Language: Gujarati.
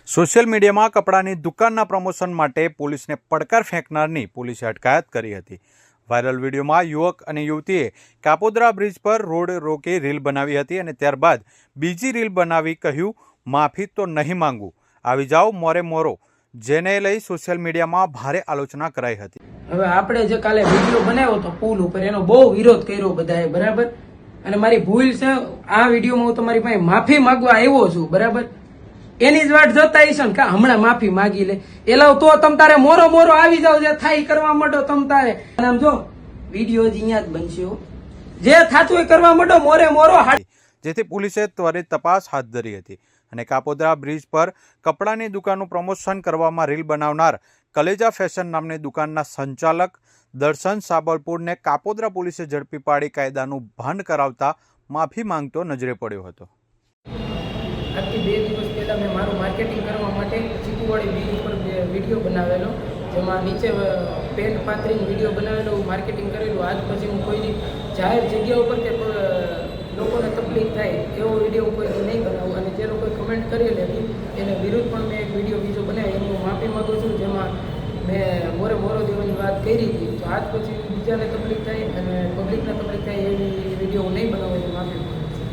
સોશિયલ મીડિયામાં કપડાની દુકાનના પ્રમોશન માટે પોલીસને પડકાર ફેંકનારની પોલીસે અટકાયત કરી હતી। વાયરલ વિડીયોમાં યુવક અને યુવતીએ કાપોદ્રા બ્રિજ પર રોડ રોકી રીલ બનાવી હતી અને ત્યારબાદ બીજી રીલ બનાવી કહ્યું, માફી તો નહીં માંગું, આવી જાઓ મોરે મોરો, જેને લઈ સોશિયલ મીડિયામાં ભારે આલોચના કરાઈ હતી। હવે આપણે જે કાલે વિડીયો બનાવ્યો તો પુલ ઉપર, એનો બહુ વિરોધ કર્યો બધાએ, બરાબર। અને મારી ભૂલ છે, આ વિડીયોમાં હું તમારી પાસે માફી માંગવા આવ્યો છું, બરાબર। એની જ વાટ જોતા હશો ને, કા હમણાં માફી માંગી લે એલાવ તો તમ તારે મોરો મોરો આવી જાવ, જે થાય કરવા માંડો તમ તારે। આમ જો વિડીયો જ અહીંયા જ બનશે, જે થાતું એ કરવા માંડો મોરે મોરો। જેથી પોલીસે ત્વરિત તપાસ હાથ ધરી હતી અને કાપોદ્રા બ્રિજ પર કપડાની દુકાનનું પ્રમોશન કરવામાં રીલ બનાવનાર કલેજા ફેશન નામની દુકાનના સંચાલક દર્શન સાબલપુરને કાપોદ્રા પોલીસે ઝડપી પાડી કાયદાનું ભાન કરાવતા માફી માંગતો નજરે પડ્યો હતો। આજથી 2 દિવસ પહેલા મેં મારું માર્કેટિંગ કરવા માટે ચીકુવાડી બીચ ઉપર વિડીયો બનાવેલો, જેમાં નીચે પેન્ટ પાથરીને વિડીયો બનાવેલો, માર્કેટિંગ કરેલું। આજ પછી હું કોઈની જાહેર જગ્યા ઉપર કે લોકોને તકલીફ થાય એવો વિડીયો કોઈ નહીં બનાવું। અને જે લોકોએ કમેન્ટ કરેલી હતી એને વિરુદ્ધ પણ મેં એક વિડીયો બીજો બનાવ્યો, એની હું માફી માગું છું, જેમાં મેં મોરે મોરો દેવાની વાત કરી હતી। તો આજ પછી બીજાને તકલીફ થાય અને પબ્લિકને તકલીફ થાય એવી વિડીયો હું નહીં બનાવું, એની માફી માગું।